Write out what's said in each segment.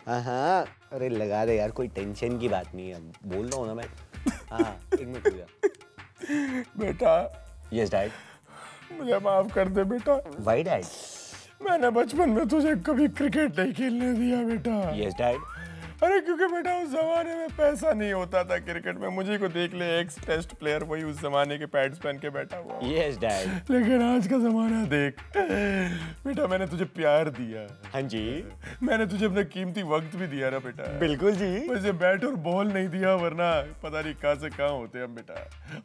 हाँ, अरे लगा दे यार, कोई टेंशन की बात नहीं है, बोल रहा हूँ ना मैं। हाँ, एक मिनट हो गया। बेटा। Yes dad. मुझे माफ कर दे बेटा। Why dad? मैंने बचपन में तुझे कभी क्रिकेट नहीं खेलने दिया बेटा। Yes dad. अरे क्योंकि बेटा उस जमाने में पैसा नहीं होता था क्रिकेट में। मुझे को देख ले, एक्स टेस्ट प्लेयर वही उस जमाने के पैड्स पहन के बैठा हुआ। Yes dad. लेकिन आज का जमाना देख बेटा, मैंने तुझे प्यार दिया। हाँ जी। मैंने तुझे अपना कीमती वक्त भी दिया ना बेटा। बिल्कुल जी। मुझे बैट और बॉल नहीं दिया, वरना पता नहीं कहाँ से कहाँ होते हम बेटा।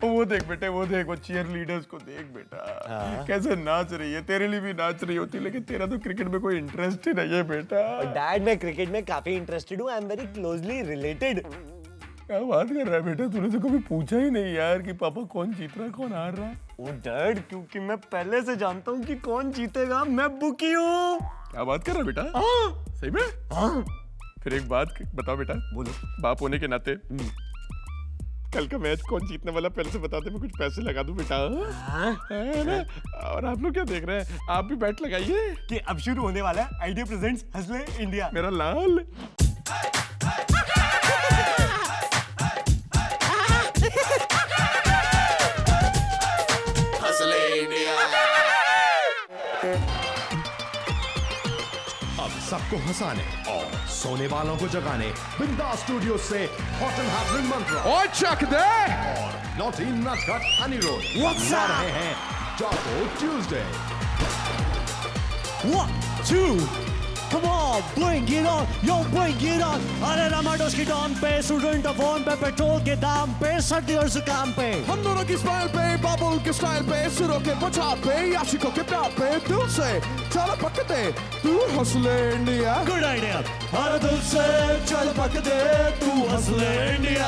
वो देख बेटे, वो देख, वो चीयर लीडर्स को देख बेटा। हाँ। कैसे नाच रही है, तेरे लिए भी नाच रही होती, लेकिन तेरा तो क्रिकेट में कोई इंटरेस्ट ही नहीं है बेटा। डैड मैं क्रिकेट में काफी इंटरेस्टेड हूँ, I am very closely related. क्या बात कर रहा है बेटा, तूने तो कभी पूछा ही नहीं यार कि पापा कौन जीत रहा है, कौन हार रहा है। ओ डैड, क्योंकि मैं पहले से जानता हूँ कि कौन जीतेगा, मैं बुकी हूँ। क्या बात कर रहा है बेटा? हाँ। सही में? हाँ। फिर एक बात बताओ बेटा। बोलो। बाप होने के नाते कल का मैच कौन जीतने वाला पहले से बता दे, मैं कुछ पैसे लगा दूं बेटा। हाँ? है ना? और आप लोग क्या देख रहे हैं, आप भी बैट लगाइए कि अब शुरू होने वाला है आइडिया प्रेजेंट्स हंसले इंडिया। मेरा लाल। अब सबको हंसाने और सोने वालों को जगाने बिंदास स्टूडियो से हॉट एंड हैपनिंग मंत्रा और चक दे और नॉटी नटखट अनिरुद्ध ला रहे हैं जाको Tuesday. 1, 2, come on, bring it on, yo bring it on। अरे रामाडोस की डॉन पे, स्टूडेंट फोन पे, पेट्रोल के दाम पे, सर्दी और जुकाम पे, हम दोनों की स्माइल पे, बाबुल के स्टाइल पे, सुरों के बचाव पे, आशिकों के प्यार पे, दिल से चल पकते तू हंसले इंडिया। Good Idea. हर दिल से चल पक दे तू हंसले इंडिया।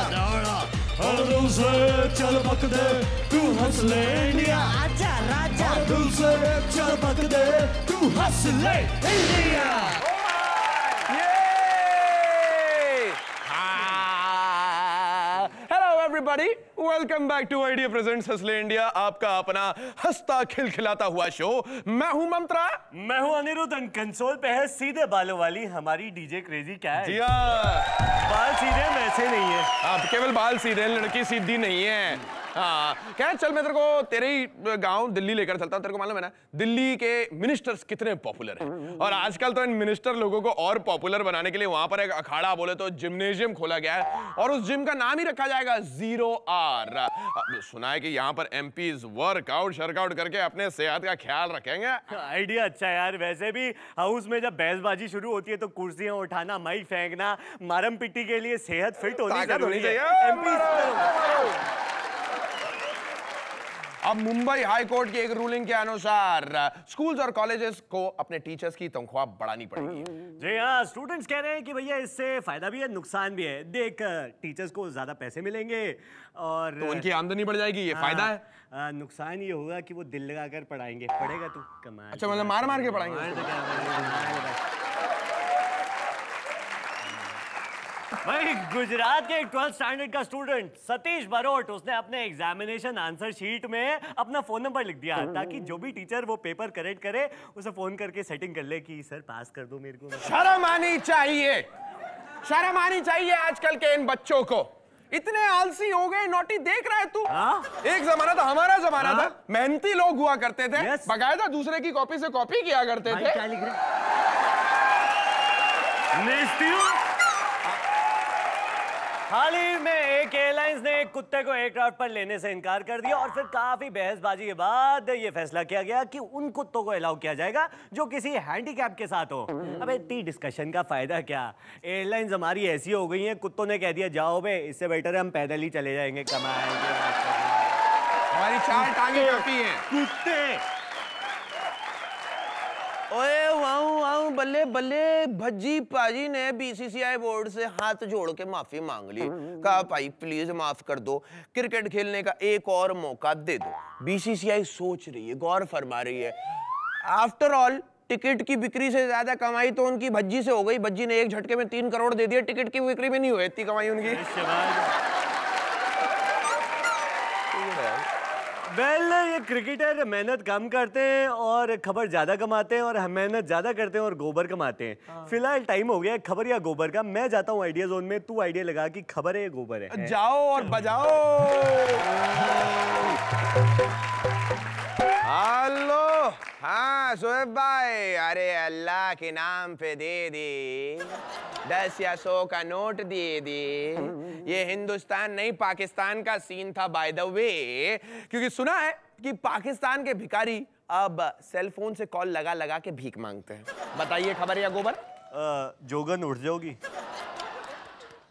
हर दिल से चल पक दे तू हंसले इंडिया। आजा राजा। हर दिल से चल पक दे तू हंसले India. Everybody, welcome back to Idea presents हंसले इंडिया, आपका अपना हंसता खिलखिलाता हुआ शो। मैं हूं मंत्रा। मैं हूं अनिरुद्ध। कंसोल पे है सीधे बालों वाली हमारी डीजे क्रेजी कैट। जी हाँ, बाल सीधे वैसे नहीं है। आप केवल बाल सीधे, लड़की सीधी नहीं है। हाँ, क्या चल, मैं तेरे को तेरे ही गांव दिल्ली लेकर चलता हूँ। तेरे को मालूम है ना दिल्ली के मिनिस्टर्स कितने पॉपुलर हैं, और आजकल तो इन मिनिस्टर लोगों को और पॉपुलर बनाने के लिए वहां पर एक अखाड़ा बोले तो जिम्नेशियम खोला गया है, और उस जिम का नाम ही रखा जाएगा 0R। सुना है कि यहाँ पर एमपीज वर्कआउट शर्कआउट करके अपने सेहत का ख्याल रखेंगे। आइडिया अच्छा है यार। वैसे भी हाउस में जब बहसबाजी शुरू होती है तो कुर्सियां उठाना, माइक फेंकना, मारम पिट्टी के लिए सेहत फिट होनी जरूरी है। अब मुंबई हाई कोर्ट की एक रूलिंग के अनुसार स्कूल्स और कॉलेजेस को अपने टीचर्स की तनख्वाह बढ़ानी पड़ेगी। जी हाँ, स्टूडेंट्स कह रहे हैं कि भैया इससे फायदा भी है नुकसान भी है। देख, टीचर्स को ज्यादा पैसे मिलेंगे और तो उनकी आमदनी बढ़ जाएगी, ये फायदा है। नुकसान ये होगा कि वो दिल लगाकर पढ़ाएंगे। पढ़ेगा तू कमाल। अच्छा, मतलब मार मार के पढ़ाएंगे। भाई, गुजरात के एक 12th स्टैंडर्ड का स्टूडेंट सतीश बरोट, उसने अपने एग्जामिनेशन आंसर शीट में अपना फोन नंबर लिख दिया ताकि जो भी टीचर वो पेपर करेक्ट करे उसे फोन करके सेटिंग कर ले कि सर पास कर दो मेरे को। शर्म आनी चाहिए, शर्म आनी चाहिए आजकल के इन बच्चों को। इतने आलसी हो गए, नोटी देख रहा है तू। एक जमाना था, हमारा जमाना था, मेहनती लोग हुआ करते थे, बकायदा दूसरे की कॉपी से कॉपी किया करते थे। क्या लिख रहे? हाल ही में एक एयरलाइंस ने एक कुत्ते को एयरक्राफ्ट पर लेने से इनकार कर दिया, और फिर काफी बहसबाजी के बाद ये फैसला किया गया कि उन कुत्तों को अलाउ किया जाएगा जो किसी हैंडीकैप के साथ हो। अबे इतनी डिस्कशन का फायदा क्या? एयरलाइंस हमारी ऐसी हो गई हैं, कुत्तों ने कह दिया जाओ बे, इससे बेटर है हम पैदल ही चले जाएंगे। कमाएंगे, हमारी 4 टांगे काफी हैं। कुत्ते। ओए वाऊ वाऊ बल्ले बल्ले, भज्जी पाजी ने बीसीसीआई बोर्ड से हाथ जोड़ के माफी मांग ली। कहा भाई प्लीज माफ कर दो, क्रिकेट खेलने का एक और मौका दे दो। बीसीसीआई सोच रही है, गौर फरमा रही है। आफ्टर ऑल टिकट की बिक्री से ज्यादा कमाई तो उनकी भज्जी से हो गई। भज्जी ने एक झटके में 3 करोड़ दे दिया, टिकट की बिक्री में नहीं हुई इतनी कमाई उनकी। वेल ये क्रिकेटर मेहनत कम करते हैं और खबर ज्यादा कमाते हैं, और हम मेहनत ज्यादा करते हैं और गोबर कमाते हैं। फिलहाल टाइम हो गया खबर या गोबर का। मैं जाता हूँ आइडिया जोन में, तू आइडिया लगा कि खबर है या गोबर है। जाओ और बजाओ। हेलो, हाँ शोएब भाई, अरे अल्लाह के नाम पे दे दे 10 या 100 का नोट दे दे। ये हिंदुस्तान नहीं पाकिस्तान का सीन था बाय द वे, क्योंकि सुना है कि पाकिस्तान के भिखारी अब सेल फोन से कॉल लगा लगा के भीख मांगते हैं। बताइए खबर या गोबर? जोगन उठ जाओगी।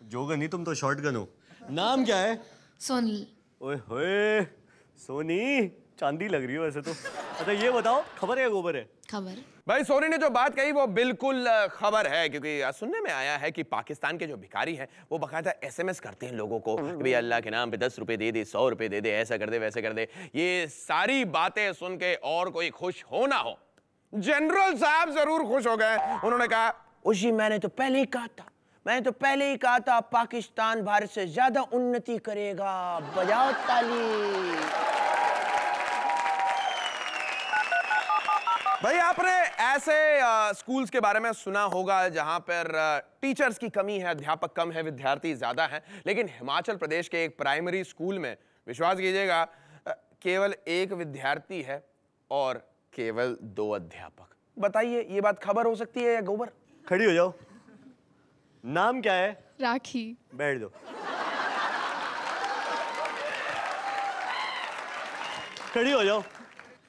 जोगन नहीं, तुम तो शॉटगन हो। नाम क्या है? सोनी। ओए होए सोनी, चांदी लग रही हो वैसे तो। अच्छा ये बताओ खबर है या गोबर है? खबर। भाई सोनी ने जो बात कही वो बिल्कुल खबर है, क्योंकि सुनने में आया है कि पाकिस्तान के जो भिखारी हैं वो बकायदा SMS करते हैं लोगों को कि भाई अल्लाह के नाम पे 10 रुपए दे दे, 100 रुपए दे दे, ऐसा कर दे वैसे कर दे। ये सारी बातें सुन के और कोई खुश हो ना हो, जनरल साहब जरूर खुश हो गए। उन्होंने कहा उसी मैंने तो पहले ही कहा था पाकिस्तान भारत से ज्यादा उन्नति करेगा। बजाओ ताली। भाई आपने ऐसे स्कूल्स के बारे में सुना होगा जहां पर टीचर्स की कमी है, अध्यापक कम है, विद्यार्थी ज्यादा हैं, लेकिन हिमाचल प्रदेश के एक प्राइमरी स्कूल में विश्वास कीजिएगा केवल 1 विद्यार्थी है और केवल 2 अध्यापक। बताइए ये बात खबर हो सकती है या गोबर? खड़ी हो जाओ। नाम क्या है? राखी। बैठ दो। खड़ी हो जाओ।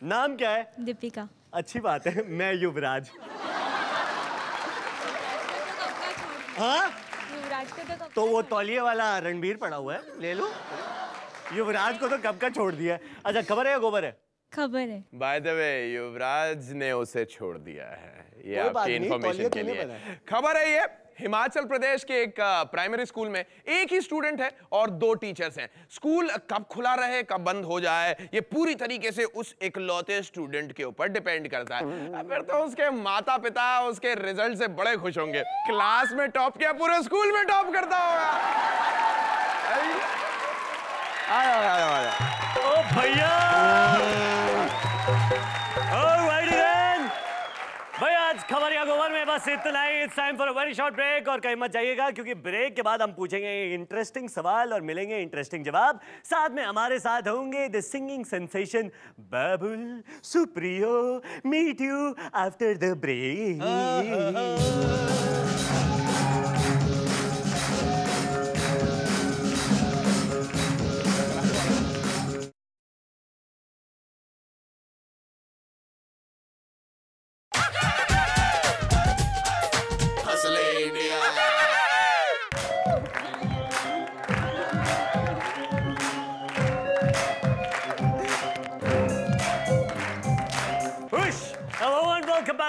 नाम क्या है? दीपिका। अच्छी बात है, मैं युवराज। हाँ युवराज को तो वो तौलिए वाला रणबीर पड़ा हुआ है, ले लो। युवराज को तो कब का छोड़ दिया है। अच्छा खबर है या गोबर है? खबर है। बाय द वे युवराज ने उसे छोड़ दिया है, ये आपकी नहीं, इंफॉर्मेशन के लिए खबर है। ये हिमाचल प्रदेश के एक प्राइमरी स्कूल में एक ही स्टूडेंट है और 2 टीचर्स हैं। स्कूल कब खुला रहे कब बंद हो जाए ये पूरी तरीके से उस इकलौते स्टूडेंट के ऊपर डिपेंड करता है। फिर तो उसके माता पिता उसके रिजल्ट से बड़े खुश होंगे। क्लास में टॉप किया, पूरे स्कूल में टॉप करता होगा। आया। ओ भैया, भाई आज खबर या गोबर में बस इतना ही। It's time for a very short break, और कहीं मत जाइएगा क्योंकि ब्रेक के बाद हम पूछेंगे इंटरेस्टिंग सवाल और मिलेंगे इंटरेस्टिंग जवाब। साथ में हमारे साथ होंगे the singing sensation Babul Supriyo. Meet you after the break.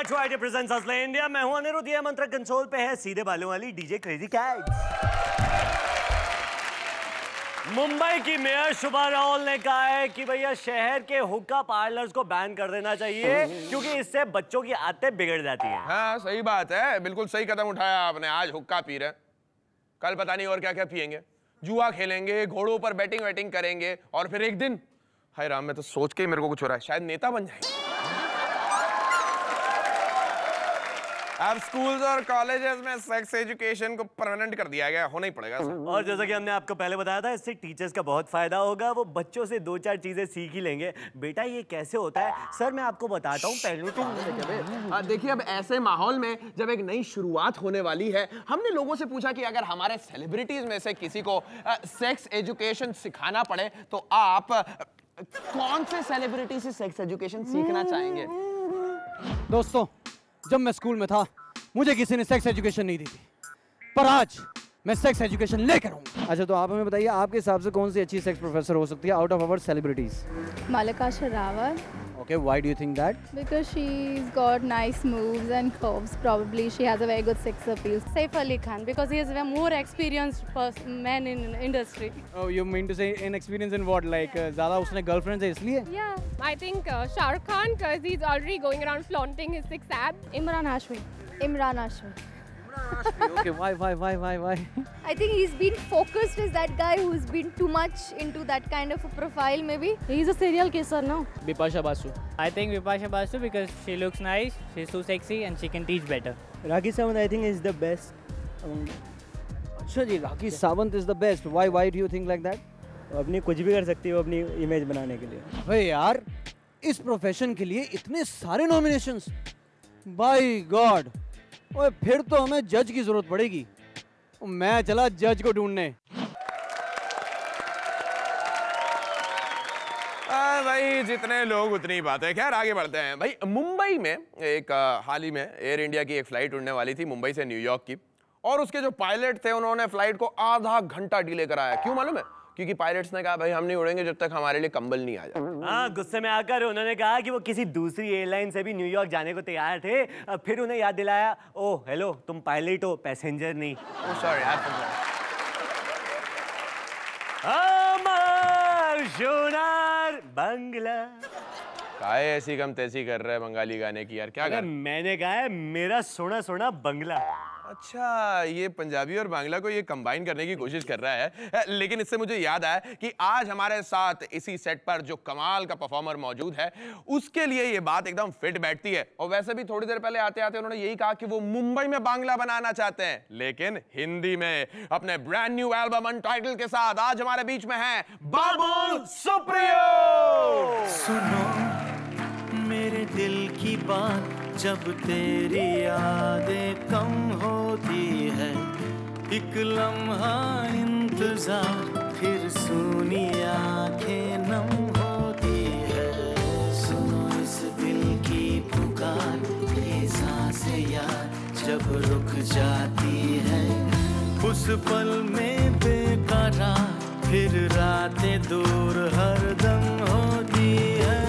To Idea presents hustle India. मैं हूं अनिरुद्ध, ये मंत्र कंसोल पे है सीधे बालों वाली डीजे क्रेजी कैट। मुंबई की मेयर शुभा राहुल ने कहा है कि भैया शहर के हुक्का पार्लर्स को बैन कर देना चाहिए क्योंकि इससे बच्चों की आदतें बिगड़ जाती हैं। हाँ सही बात है, बिल्कुल सही कदम उठाया आपने। आज हुक्का पी रहे, कल पता नहीं और क्या क्या पियेंगे, जुआ खेलेंगे, घोड़ों पर बैटिंग वैटिंग करेंगे, और फिर एक दिन हाय राम, मैं तो सोच के मेरे को कुछ हो रहा है, शायद नेता बन जाएंगे। अब स्कूल्स और कॉलेजेस में सेक्स एजुकेशन को परमानेंट कर दिया गया, होना ही पड़ेगा सर। और जैसा कि हमने आपको पहले बताया था, इससे टीचर्स का बहुत फायदा होगा। वो बच्चों से 2-4 चीजें सीख ही लेंगे। बेटा ये कैसे होता है सर, मैं आपको बताता हूँ। पहलू तो देखिए अब ऐसे माहौल में जब एक नई शुरुआत होने वाली है, हमने लोगों से पूछा कि अगर हमारे सेलिब्रिटीज में से किसी को सेक्स एजुकेशन सिखाना पड़े तो आप कौन से सेलिब्रिटी से सेक्स एजुकेशन सीखना चाहेंगे? दोस्तों, जब मैं स्कूल में था मुझे किसी ने सेक्स एजुकेशन नहीं दी थी, पर आज मैं सेक्स एजुकेशन लेकर आऊंगा। अच्छा तो आप हमें बताइए, आपके हिसाब से कौन सी अच्छी सेक्स प्रोफेसर हो सकती है out of our celebrities? Malika Sherawat. Okay, why do you think that? Because she's got nice moves and curves. Probably she has a very good sex appeal. Saif Ali Khan, because he is a more experienced man in industry. Oh, you mean to say inexperience in what? Like ज़्यादा उसने girlfriends है इसलिए? Yeah, I think Shah Rukh Khan, because he's already going around flaunting his six abs. Imran Hashmi. Imran Hashmi. Okay, why? I think he's been focused as that guy who's been too much into that kind of a profile, maybe. He's a serial kisser, no? Bipasha Basu. I think Bipasha Basu because she looks nice, she's too sexy and she can teach better. Rakhi Sawant I think is the best. अच्छा जी, Rakhi Sawant is the best. Why do you think like that? अपनी कुछ भी कर सकती है वो अपनी image बनाने के लिए। अरे यार, इस प्रोफेशन के लिए इतने सारे नॉमिनेशंस, बाय गॉड। ओए फिर तो हमें जज की जरूरत पड़ेगी। मैं चला जज को ढूंढने। भाई जितने लोग उतनी बातें। खैर आगे बढ़ते हैं। भाई मुंबई में एक हाल ही में एयर इंडिया की एक फ्लाइट उड़ने वाली थी मुंबई से न्यूयॉर्क की, और उसके जो पायलट थे उन्होंने फ्लाइट को आधा घंटा डिले कराया। क्यों मालूम है? क्योंकि पायलट्स ने कहा भाई हम नहीं उड़ेंगे जब तक हमारे लिए कंबल नहीं आ जाए। हाँ, गुस्से में आकर उन्होंने कहा कि वो किसी दूसरी एयरलाइन से भी न्यूयॉर्क जाने को तैयार थे। फिर उन्हें याद दिलाया, ओह हेलो तुम पायलट हो, पैसेंजर नहीं। ओह सॉरी यार। अमर सोनार बंगला। काहे ऐसी कम तैसी कर रहा है बंगाली गाने की यार, क्या कर? मैंने कहा है मेरा सोना सोना बंगला। अच्छा, ये पंजाबी और बांग्ला को ये कंबाइन करने की कोशिश कर रहा है। लेकिन इससे मुझे याद आया कि आज हमारे साथ इसी सेट पर जो कमाल का परफॉर्मर मौजूद है, उसके लिए ये बात एकदम फिट बैठती है। और वैसे भी थोड़ी देर पहले आते आते उन्होंने यही कहा कि वो मुंबई में बांग्ला बनाना चाहते हैं, लेकिन हिंदी में। अपने ब्रांड न्यू एल्बम अनटाइटल्ड के साथ आज हमारे बीच में है बाबुल सुप्रियो। सुनो मेरे दिल की बात, जब तेरी यादें कम होती है, एक लम्हा इंतजार, फिर सुनी आंखें नम होती है। सुनो इस दिल की पुकार, ये सांसें यार जब रुक जाती है, उस पल में बेकरार, फिर रातें दूर हरदम होती है।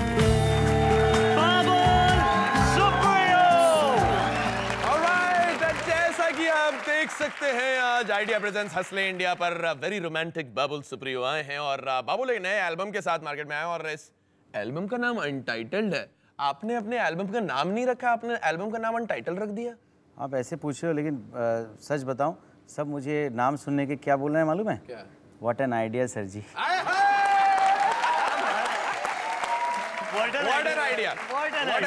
देख सकते हैं आज आइडिया प्रेजेंट्स हसले इंडिया पर वेरी रोमांटिक बाबुल सुप्रियो आए हैं, और बाबुल एक नए एल्बम के साथ मार्केट में आए, और इस एल्बम का नाम अनटाइटल्ड है। आपने अपने एल्बम का नाम नहीं रखा, आपने एल्बम का नाम अनटाइटल्ड रख दिया। आप ऐसे पूछ रहे हो, लेकिन सच बताऊं, सब मुझे नाम सुनने के क्या बोल रहे हैं मालूम है? क्या? What an idea sir ji.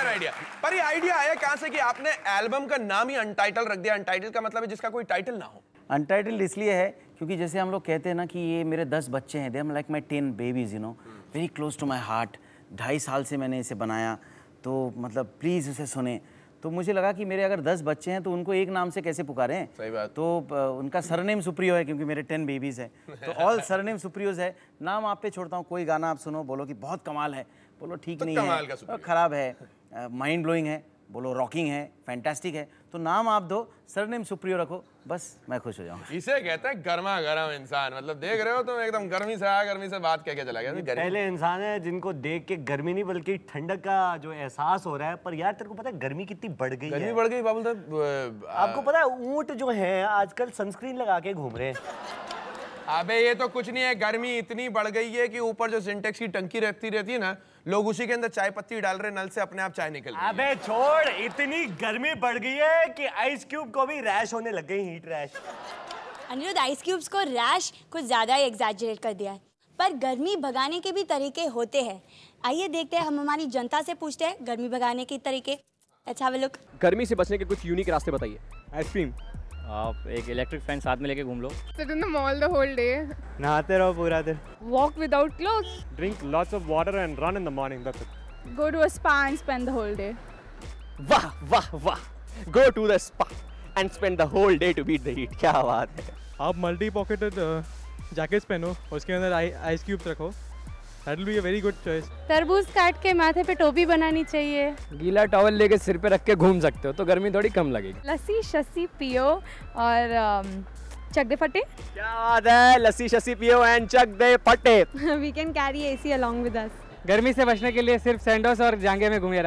Idea. पर ये आइडिया आया कहां से कि आपने एल्बम का नाम ही अनटाइटल रख दिया? अनटाइटल का मतलब है जिसका कोई टाइटल ना हो। अनटाइटल्ड इसलिए है क्योंकि जैसे हम लोग कहते हैं ना कि ये मेरे 10 बच्चे हैं, they are like my 10 babies, you know, very close to my heart. 2.5 साल से मैंने इसे बनाया, तो मतलब प्लीज़ उसे सुने। तो मुझे लगा कि मेरे अगर 10 बच्चे हैं तो उनको एक नाम से कैसे पुकारें? सही बात। तो उनका सरनेम सुप्रियो है क्योंकि मेरे 10 बेबीज हैं, तो ऑल सरनेम सुप्रियोज है। नाम आप पे छोड़ता हूँ, कोई गाना आप सुनो, बोलो कि बहुत कमाल है, बोलो ठीक नहीं है, खराब है, माइंड ब्लोइंग है, बोलो रॉकिंग है, फैंटास्टिक है, तो नाम आप दो, सरनेम सुप्रियो रखो, बस मैं खुश हो जाऊंगा। इसे कहते हैं गर्मा गर्म इंसान। मतलब देख रहे हो तुम, एकदम गर्मी से आया, गर्मी से बात कह के चला गया। पहले इंसान है जिनको देख के गर्मी नहीं बल्कि ठंडक का जो एहसास हो रहा है। पर यार तेरे को पता है गर्मी कितनी बढ़ गई है? गर्मी बढ़ गई बाबुल साहब। आपको पता है ऊंट जो है आजकल सनस्क्रीन लगा के घूम रहे हैं। अबे ये तो कुछ नहीं है, गर्मी इतनी बढ़ गई है कि ऊपर जो सिंटेक्स की टंकी रहती है ना, लोग उसी के अंदर चाय पत्ती डाल रहे, नल से अपने आप चाय निकल रही। अबे छोड़, इतनी गर्मी बढ़ गई है कि आइस क्यूब को भी रैश होने लग गई, heat rash. Anirudh, ice cubes को रैश कुछ ज़्यादा ही एग्जैजरेट कर दिया है, पर गर्मी भगाने के भी तरीके होते हैं। आइए देखते हैं, हम हमारी जनता से पूछते हैं गर्मी भगाने के तरीके। Let's have a look. गर्मी से बचने के कुछ यूनिक रास्ते बताइए। आइसक्रीम, आप एक इलेक्ट्रिक फैन साथ में लेके घूम लो। Sit in the mall the whole day. नहाते रहो पूरा दिन। Walk without clothes. Drink lots of water and run in the morning. That's it. Go to a spa and spend the whole day. वाह वाह वाह, go to the spa and spend the whole day to beat the heat. क्या बात है। आप multi pocketed jackets पहनो, उसके अंदर आइस क्यूब्स रखो, that will be a very good choice. तरबूज काट के माथे पे टोपी बनानी चाहिए। गीला टॉवल लेके सिर पे रख के घूम सकते हो तो गर्मी थोड़ी कम लगेगी। लस्सी शस्सी पियो और चक दे फटे। क्या बात है, लस्सी शस्सी पियो एंड चक दे फटे। We can carry AC along with us. गर्मी से बचने के लिए सिर्फ सैंडोस और जांघे में घूमिए।